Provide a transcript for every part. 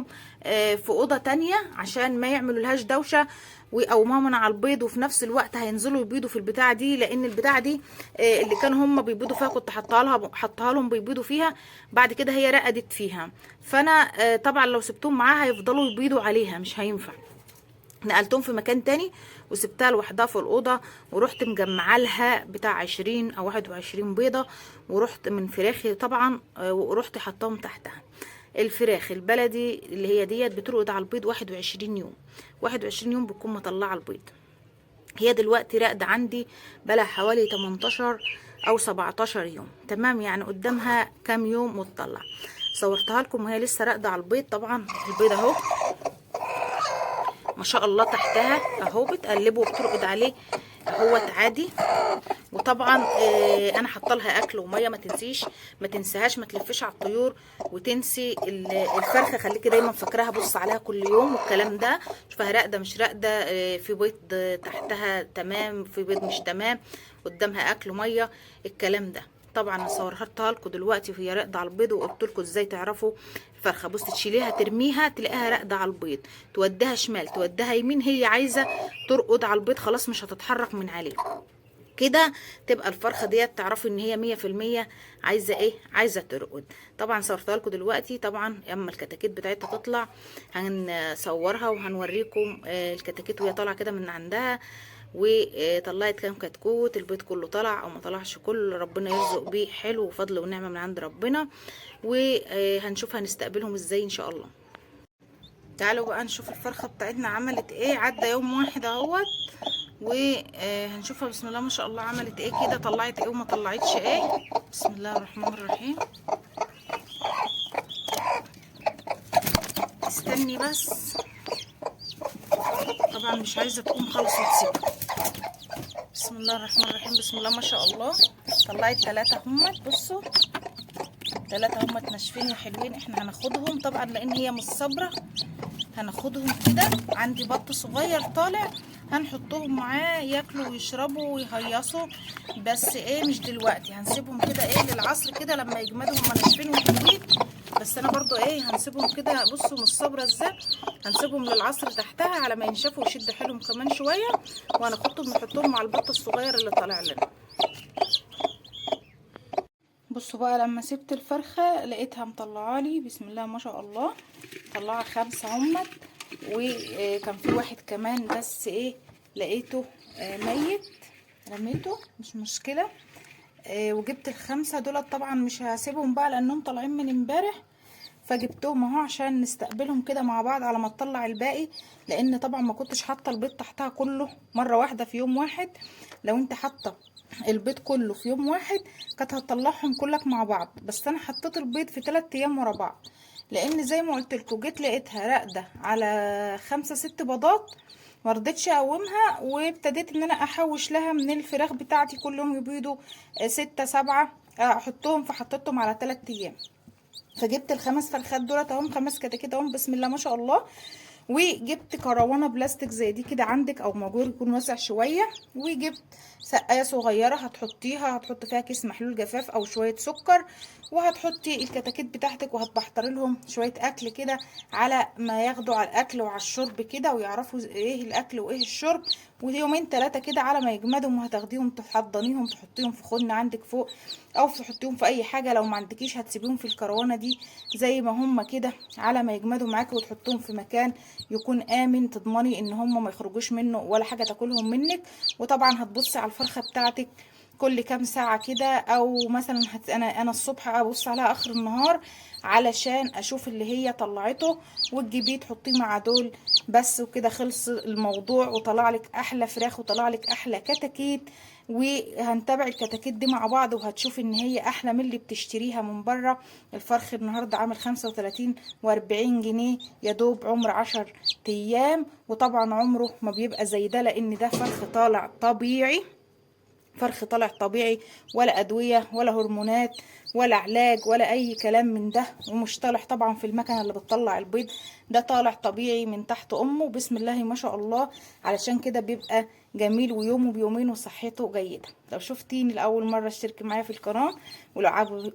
ادخلهم في اوضه تانية عشان ما يعملوا لهاش دوشه ويقوموها من على البيض، وفي نفس الوقت هينزلوا يبيضوا في البتاعه دي، لان البتاعه دي اللي كانوا هم بيبيضوا فيها كنت حطها لهم بيبيضوا فيها، بعد كده هي رقدت فيها، فانا طبعا لو سبتهم معاها هيفضلوا يبيضوا عليها مش هينفع. نقلتهم في مكان تاني وسبتها لوحدها في الأوضة، ورحت مجمعة لها بتاع 20 أو 21 بيضة، ورحت من فراخي طبعا ورحت حطاهم تحتها. الفراخ البلدي اللي هي ديت بترقد على البيض 21 يوم، 21 يوم بتكون مطلعة البيض. هي دلوقتي راقدة عندي بلا حوالي 18 أو 17 يوم، تمام، يعني قدامها كام يوم وتطلع. صورتها لكم وهي لسه راقدة على البيض. طبعا البيض اهو ما شاء الله تحتها اهو بتقلبه وبترقد عليه اهوت عادي. وطبعا انا حاطه لها اكل وميه، ما تنساهاش، ما تلفش على الطيور وتنسي الفرخه، خليكي دايما فاكراها، بص عليها كل يوم والكلام ده، شوفها راقده مش راقده، في بيض تحتها تمام، في بيض مش تمام، قدامها اكل وميه، الكلام ده. طبعا انا صورتها لكم دلوقتي وهي راقده على البيض، وقلت لكم ازاي تعرفوا الفرخه. بص تشيليها ترميها تلاقيها راقده على البيض، توديها شمال توديها يمين، هي عايزه ترقد على البيض خلاص مش هتتحرك من عليه كده، تبقى الفرخه ديت تعرفوا ان هي 100% عايزه ايه، عايزه ترقد. طبعا صورتها لكم دلوقتي، طبعا اما الكتاكيت بتاعتها تطلع هنصورها وهنوريكم الكتاكيت وهي طالعه كده من عندها، وطلعت كام كتكوت، البيض كله طلع او ما طلعش كله، ربنا يرزق بيه حلو وفضل ونعمه من عند ربنا، وهنشوف هنستقبلهم ازاي ان شاء الله. تعالوا بقى نشوف الفرخه بتاعتنا عملت ايه. عدى يوم واحد اهوت، وهنشوفها بسم الله ما شاء الله عملت ايه كده، طلعت ايه وما طلعتش ايه. بسم الله الرحمن الرحيم. استني بس، طبعا مش عايزه تقوم خالص وتسيبها. بسم الله الرحمن الرحيم، بسم الله ما شاء الله. طلعت 3 همت، بصوا 3 همت ناشفين وحلوين. احنا هناخدهم طبعا لان هي مش صابره، هناخدهم كده. عندي بط صغير طالع هنحطهم معاه ياكلوا ويشربوا ويهيصوا، بس ايه مش دلوقتي، هنسيبهم كده ايه للعصر كده لما يجمدوا، هما ناشفين وحلوين، بس انا برضو ايه هنسيبهم كده. بصوا مش صابره ازاي، هنسيبهم للعصر تحتها على ما ينشفوا ويشد حيلهم كمان شويه، وهناخدهم نحطهم مع البط الصغير اللي طالع لنا. بصوا بقى لما سبت الفرخه لقيتها مطلعالي بسم الله ما شاء الله، مطلعه 5 همت، وكان في واحد كمان بس ايه لقيته ميت، رميته مش مشكله. وجبت ال5 دولت، طبعا مش هسيبهم بقى لانهم طالعين من امبارح، فجبتهم اهو عشان نستقبلهم كده مع بعض على ما تطلع الباقي، لان طبعا ما كنتش حاطه البيض تحتها كله مره واحده في يوم واحد. لو انت حاطه البيض كله في يوم واحد كانت هتطلعهم كلك مع بعض، بس انا حطيت البيض في 3 ايام ورا بعض، لان زي ما قلت لكم جيت لقيتها راقده على 5 6 بيضات، مرضتش اقومها، وابتديت ان انا احوش لها من الفراخ بتاعتي كل يوم يبيضوا 6 7 احطهم، فحطيتهم على 3 ايام. فجبت ال5 فرخات دولت اهم، 5 كتاكيت اهم بسم الله ما شاء الله. وجبت كروانه بلاستيك زي دي كده عندك او موجود يكون واسع شويه، وجبت سقايه صغيره هتحطيها، هتحط فيها كيس محلول جفاف او شويه سكر، وهتحطي الكتاكيت بتاعتك وهتبحتري لهم شويه اكل كده على ما ياخدوا على الاكل وعلى الشرب كده، ويعرفوا ايه الاكل وايه الشرب، ويومين 3 كده على ما يجمدوا، وهتاخديهم تحضنيهم تحطيهم في خن عندك فوق، او تحطيهم في اي حاجه، لو ما عندكيش هتسيبيهم في الكروانه دي زي ما هم كده على ما يجمدوا معاكي، وتحطهم في مكان يكون امن، تضمني ان هم ما يخرجوش منه ولا حاجه تاكلهم منك. وطبعا هتبصي على الفرخه بتاعتك كل كام ساعه كده، او مثلا انا الصبح ابص عليها اخر النهار علشان اشوف اللي هي طلعته، وتجيبيه تحطيه مع دول بس، وكده خلص الموضوع، وطلع لك احلى فراخ وطلع لك احلى كتاكيت. وهنتابع الكتاكيت دي مع بعض، وهتشوف ان هي احلى من اللي بتشتريها من بره. الفرخ النهارده عامل 35 و40 جنيه، يا دوب عمر 10 ايام، وطبعا عمره ما بيبقى زي ده، لان ده فرخ طالع طبيعي، فرخ طالع طبيعي، ولا ادويه ولا هرمونات ولا علاج ولا اي كلام من ده، ومش طالع طبعا في المكنه اللي بتطلع البيض، ده طالع طبيعي من تحت امه بسم الله ما شاء الله. علشان كده بيبقى جميل ويومه بيومين وصحته جيده. لو شفتيني لاول مره اشتركي معايا في القناه،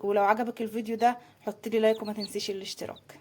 ولو عجبك الفيديو ده حطي لي لايك وما تنسيش الاشتراك.